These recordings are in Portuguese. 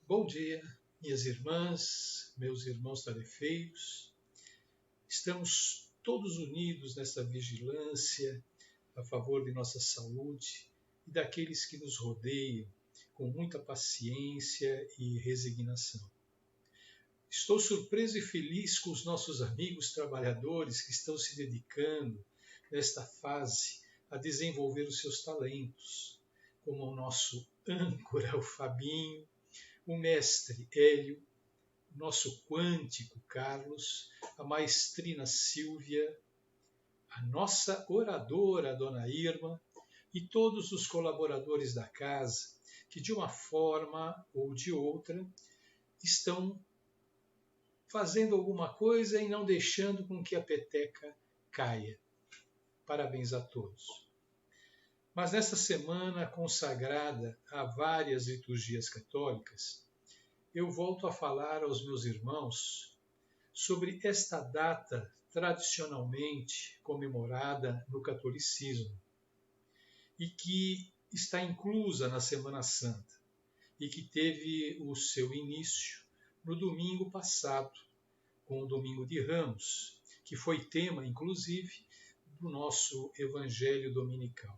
Bom dia, minhas irmãs, meus irmãos tarefeiros. Estamos todos unidos nessa vigilância a favor de nossa saúde e daqueles que nos rodeiam com muita paciência e resignação. Estou surpreso e feliz com os nossos amigos trabalhadores que estão se dedicando nesta fase a desenvolver os seus talentos, como o nosso âncora, o Fabinho, o mestre Hélio, o nosso quântico Carlos, a maestrina Silvia, a nossa oradora Dona Irma e todos os colaboradores da casa que de uma forma ou de outra estão fazendo alguma coisa e não deixando com que a peteca caia. Parabéns a todos. Mas nesta semana consagrada a várias liturgias católicas, eu volto a falar aos meus irmãos sobre esta data tradicionalmente comemorada no catolicismo e que está inclusa na Semana Santa e que teve o seu início no domingo passado, com o Domingo de Ramos, que foi tema, inclusive, do nosso Evangelho Dominical.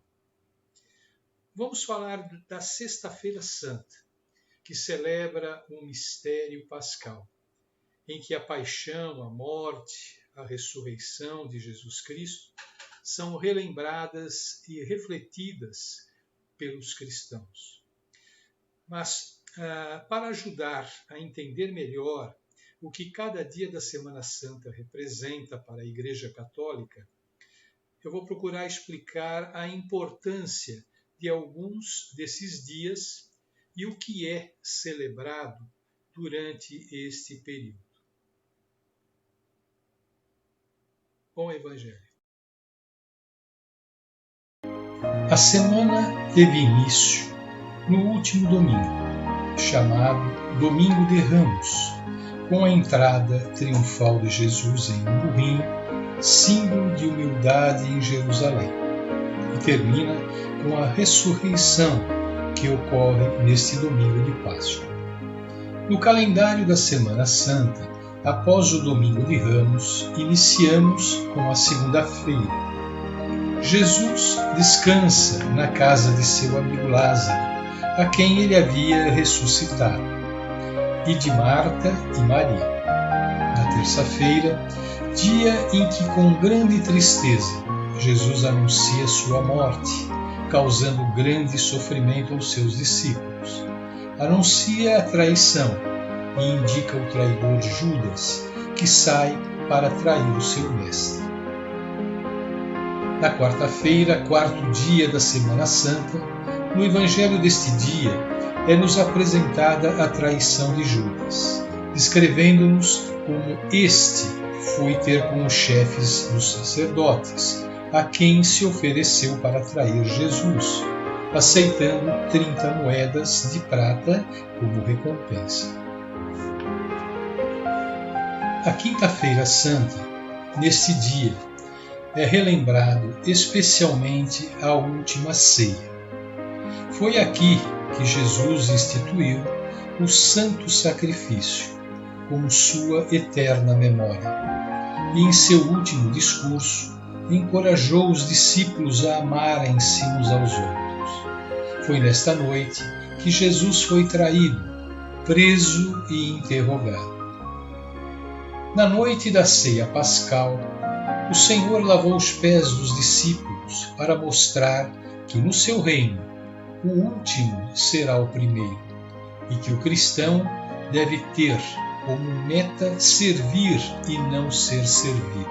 Vamos falar da Sexta-feira Santa, que celebra um mistério pascal, em que a paixão, a morte, a ressurreição de Jesus Cristo são relembradas e refletidas pelos cristãos. Mas, para ajudar a entender melhor o que cada dia da Semana Santa representa para a Igreja Católica, eu vou procurar explicar a importância de alguns desses dias e o que é celebrado durante este período. Bom Evangelho. A semana teve início no último domingo, chamado Domingo de Ramos, com a entrada triunfal de Jesus em um burrinho, símbolo de humildade em Jerusalém, e termina com a ressurreição que ocorre neste domingo de Páscoa. No calendário da Semana Santa, após o Domingo de Ramos, iniciamos com a segunda-feira. Jesus descansa na casa de seu amigo Lázaro, a quem ele havia ressuscitado, e de Marta e Maria. Na terça-feira, dia em que com grande tristeza Jesus anuncia sua morte, causando grande sofrimento aos seus discípulos. Anuncia a traição e indica o traidor Judas, que sai para trair o seu mestre. Na quarta-feira, quarto dia da Semana Santa, no Evangelho deste dia, é-nos apresentada a traição de Judas, descrevendo-nos como este foi ter com os chefes dos sacerdotes, a quem se ofereceu para trair Jesus, aceitando 30 moedas de prata como recompensa. A Quinta-feira Santa, neste dia, é relembrado especialmente a última ceia. Foi aqui que Jesus instituiu o santo sacrifício, como sua eterna memória, e em seu último discurso, encorajou os discípulos a amarem-se uns aos outros. Foi nesta noite que Jesus foi traído, preso e interrogado. Na noite da ceia pascal, o Senhor lavou os pés dos discípulos para mostrar que no seu reino o último será o primeiro e que o cristão deve ter como meta servir e não ser servido.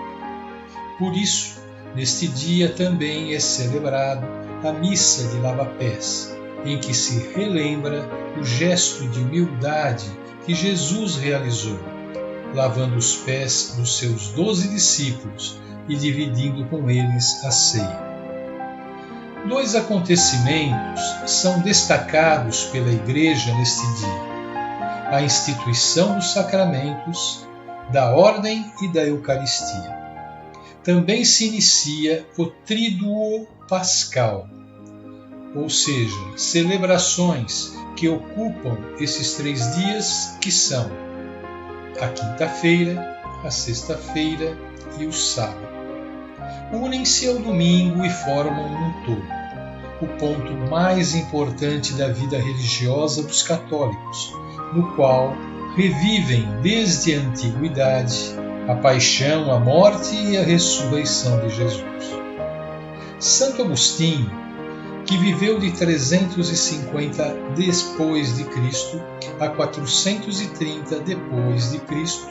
Por isso, neste dia também é celebrado a missa de lava-pés, em que se relembra o gesto de humildade que Jesus realizou, lavando os pés dos seus 12 discípulos e dividindo com eles a ceia. 2 acontecimentos são destacados pela Igreja neste dia: a instituição dos sacramentos, da ordem e da Eucaristia. Também se inicia o Tríduo Pascal, ou seja, celebrações que ocupam esses 3 dias, que são a quinta-feira, a sexta-feira e o sábado. Unem-se ao domingo e formam um todo, o ponto mais importante da vida religiosa dos católicos, no qual revivem desde a antiguidade a paixão, a morte e a ressurreição de Jesus. Santo Agostinho, que viveu de 350 depois de Cristo a 430 depois de Cristo,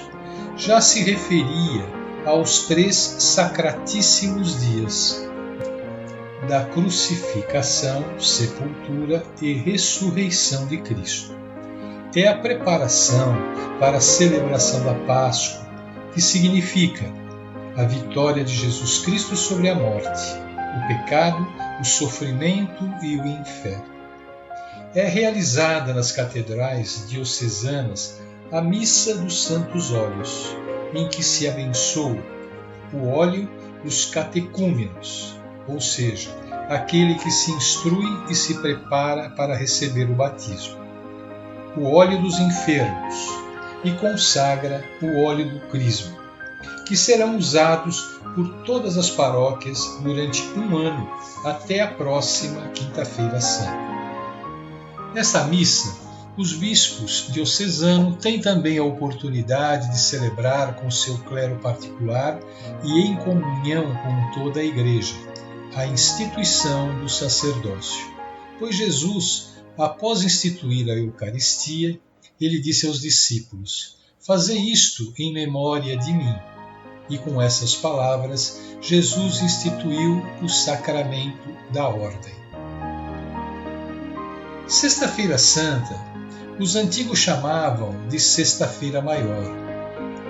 já se referia aos 3 sacratíssimos dias da crucificação, sepultura e ressurreição de Cristo. É a preparação para a celebração da Páscoa, que significa a vitória de Jesus Cristo sobre a morte, o pecado, o sofrimento e o inferno. É realizada nas catedrais diocesanas a Missa dos Santos Óleos, em que se abençoa o óleo dos catecúmenos, ou seja, aquele que se instrui e se prepara para receber o batismo, o óleo dos enfermos e consagra o óleo do crisma, que serão usados por todas as paróquias durante um ano até a próxima Quinta-feira Santa. Nesta missa, os bispos diocesanos têm também a oportunidade de celebrar com seu clero particular e em comunhão com toda a Igreja, a instituição do sacerdócio. Pois Jesus, após instituir a Eucaristia, ele disse aos discípulos: "Fazei isto em memória de mim." E com essas palavras, Jesus instituiu o sacramento da ordem. Sexta-feira Santa, os antigos chamavam de Sexta-feira Maior.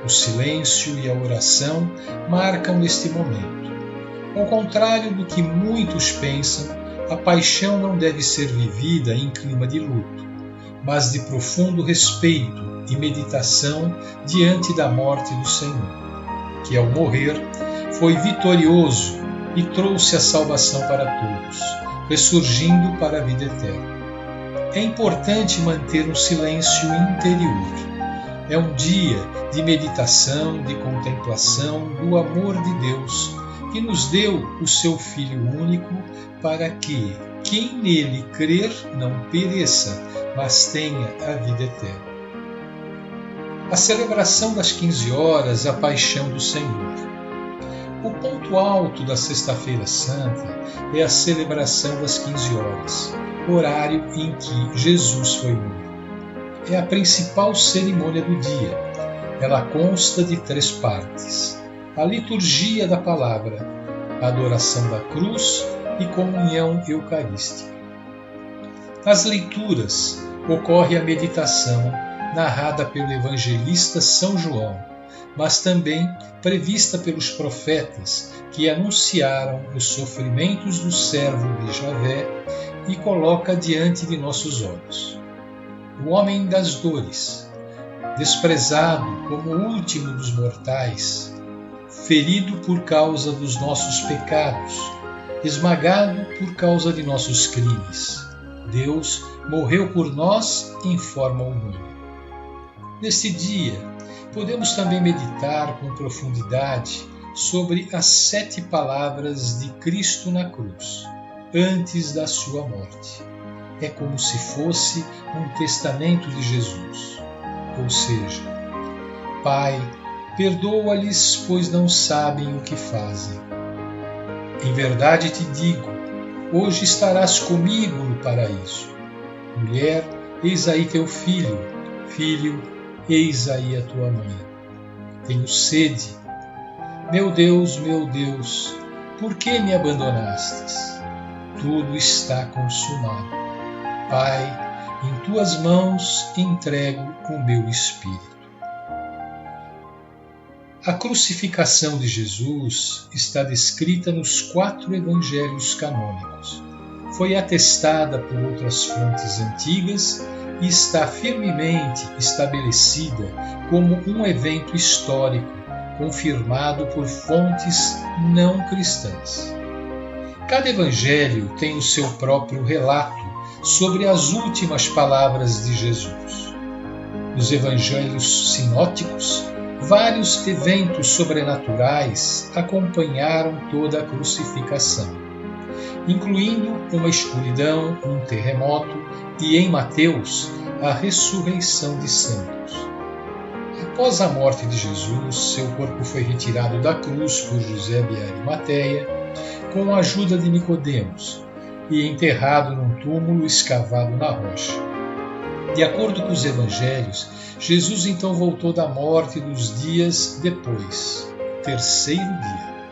O silêncio e a oração marcam este momento. Ao contrário do que muitos pensam, a paixão não deve ser vivida em clima de luto, mas de profundo respeito e meditação diante da morte do Senhor, que ao morrer foi vitorioso e trouxe a salvação para todos, ressurgindo para a vida eterna. É importante manter um silêncio interior. É um dia de meditação, de contemplação do amor de Deus, que nos deu o seu Filho único para que quem nele crer não pereça, mas tenha a vida eterna. A celebração das 15 horas, a paixão do Senhor. O ponto alto da Sexta-feira Santa é a celebração das 15 horas, horário em que Jesus foi morto. É a principal cerimônia do dia. Ela consta de 3 partes: a liturgia da palavra, a adoração da cruz e comunhão eucarística. Nas leituras ocorre a meditação narrada pelo evangelista São João, mas também prevista pelos profetas que anunciaram os sofrimentos do servo de Javé e coloca diante de nossos olhos. O homem das dores, desprezado como o último dos mortais, ferido por causa dos nossos pecados, esmagado por causa de nossos crimes. Deus morreu por nós em forma humana. Neste dia, podemos também meditar com profundidade sobre as 7 palavras de Cristo na cruz, antes da sua morte. É como se fosse um testamento de Jesus, ou seja, Pai, perdoa-lhes, pois não sabem o que fazem. Em verdade te digo, hoje estarás comigo no paraíso. Mulher, eis aí teu filho. Filho, eis aí a tua mãe. Tenho sede. Meu Deus, por que me abandonastes? Tudo está consumado. Pai, em tuas mãos entrego o meu espírito. A crucificação de Jesus está descrita nos 4 evangelhos canônicos. Foi atestada por outras fontes antigas e está firmemente estabelecida como um evento histórico, confirmado por fontes não cristãs. Cada evangelho tem o seu próprio relato sobre as últimas palavras de Jesus. Nos evangelhos sinóticos, vários eventos sobrenaturais acompanharam toda a crucificação, incluindo uma escuridão, um terremoto e, em Mateus, a ressurreição de santos. Após a morte de Jesus, seu corpo foi retirado da cruz por José de Arimateia, com a ajuda de Nicodemos, e enterrado num túmulo escavado na rocha. De acordo com os evangelhos, Jesus então voltou da morte dos dias depois, terceiro dia.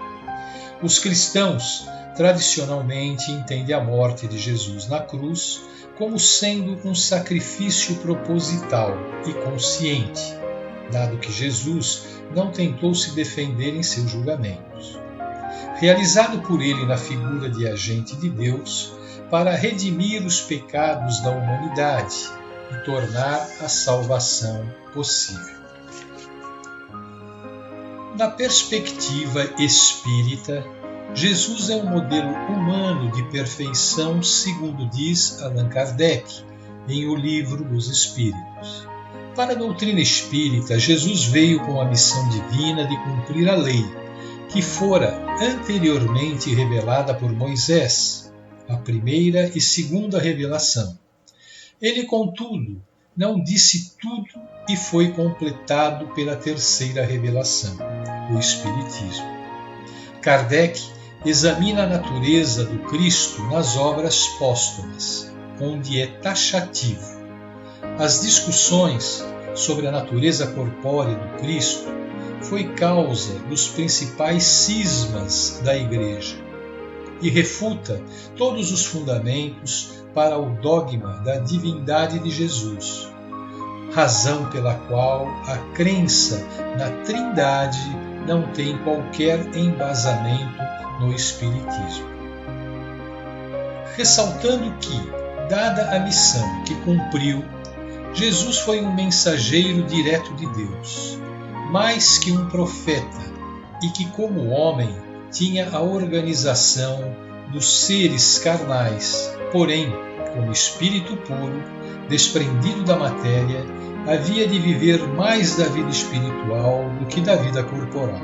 Os cristãos tradicionalmente entendem a morte de Jesus na cruz como sendo um sacrifício proposital e consciente, dado que Jesus não tentou se defender em seus julgamentos. Realizado por ele na figura de agente de Deus para redimir os pecados da humanidade e tornar a salvação possível. Na perspectiva espírita, Jesus é um modelo humano de perfeição, segundo diz Allan Kardec em O Livro dos Espíritos. Para a doutrina espírita, Jesus veio com a missão divina de cumprir a lei, que fora anteriormente revelada por Moisés, a primeira e segunda revelação. Ele, contudo, não disse tudo e foi completado pela terceira revelação, o Espiritismo. Kardec examina a natureza do Cristo nas obras póstumas, onde é taxativo. As discussões sobre a natureza corpórea do Cristo foi causa dos principais cismas da Igreja e refuta todos os fundamentos para o dogma da divindade de Jesus, razão pela qual a crença na Trindade não tem qualquer embasamento no Espiritismo. Ressaltando que, dada a missão que cumpriu, Jesus foi um mensageiro direto de Deus, mais que um profeta, e que, como homem, tinha a organização dos seres carnais, porém, como espírito puro, desprendido da matéria, havia de viver mais da vida espiritual do que da vida corporal.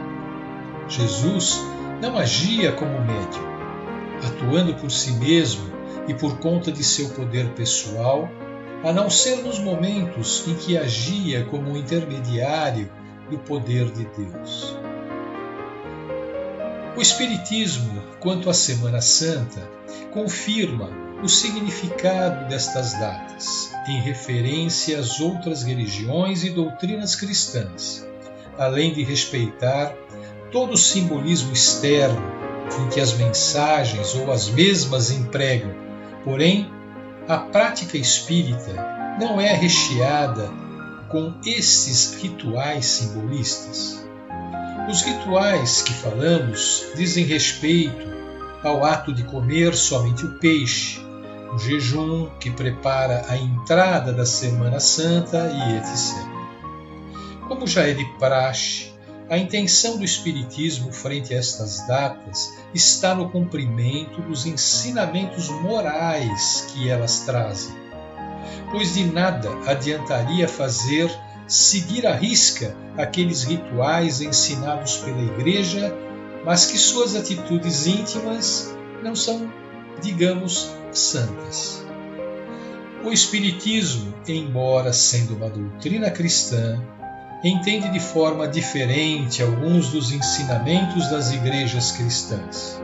Jesus não agia como médium, atuando por si mesmo e por conta de seu poder pessoal, a não ser nos momentos em que agia como um intermediário do poder de Deus. O Espiritismo, quanto à Semana Santa, confirma o significado destas datas, em referência às outras religiões e doutrinas cristãs, além de respeitar todo o simbolismo externo em que as mensagens ou as mesmas empregam. Porém, a prática espírita não é recheada com estes rituais simbolistas. Os rituais que falamos dizem respeito ao ato de comer somente o peixe, o jejum que prepara a entrada da Semana Santa e etc. Como já é de praxe, a intenção do Espiritismo frente a estas datas está no cumprimento dos ensinamentos morais que elas trazem, pois de nada adiantaria seguir à risca aqueles rituais ensinados pela Igreja, mas que suas atitudes íntimas não são, digamos, santas. O Espiritismo, embora sendo uma doutrina cristã, entende de forma diferente alguns dos ensinamentos das igrejas cristãs.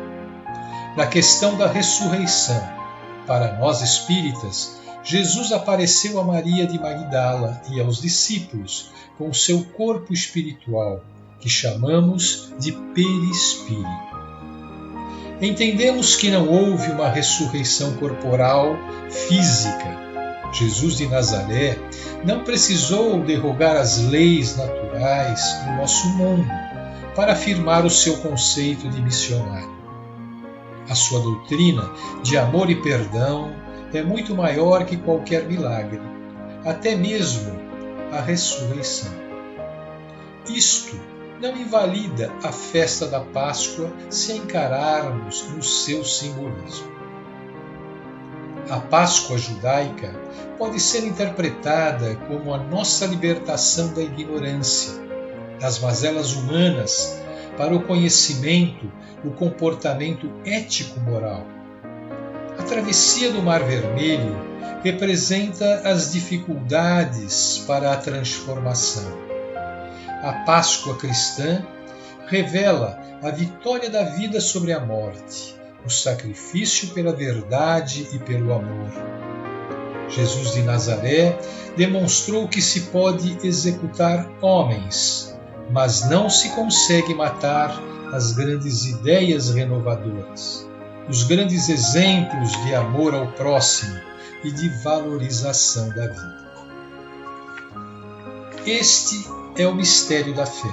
Na questão da ressurreição, para nós espíritas, Jesus apareceu a Maria de Magdala e aos discípulos com seu corpo espiritual, que chamamos de perispírito. Entendemos que não houve uma ressurreição corporal física. Jesus de Nazaré não precisou derrogar as leis naturais do nosso mundo para afirmar o seu conceito de missionário. A sua doutrina de amor e perdão é muito maior que qualquer milagre, até mesmo a ressurreição. Isto não invalida a festa da Páscoa se a encararmos no seu simbolismo. A Páscoa judaica pode ser interpretada como a nossa libertação da ignorância, das mazelas humanas, para o conhecimento, o comportamento ético-moral. A travessia do Mar Vermelho representa as dificuldades para a transformação. A Páscoa cristã revela a vitória da vida sobre a morte, o sacrifício pela verdade e pelo amor. Jesus de Nazaré demonstrou que se pode executar homens, mas não se consegue matar as grandes ideias renovadoras, os grandes exemplos de amor ao próximo e de valorização da vida. Este é o mistério da fé,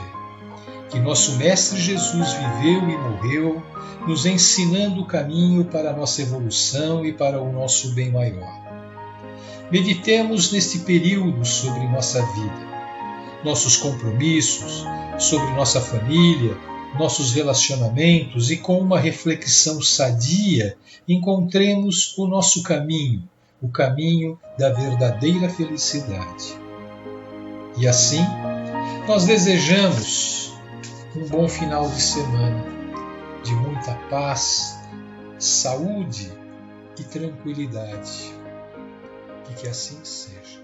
que nosso Mestre Jesus viveu e morreu, nos ensinando o caminho para a nossa evolução e para o nosso bem maior. Meditemos neste período sobre nossa vida, nossos compromissos, sobre nossa família, nossos relacionamentos e com uma reflexão sadia encontremos o nosso caminho, o caminho da verdadeira felicidade. E assim, nós desejamos um bom final de semana, de muita paz, saúde e tranquilidade. E que assim seja.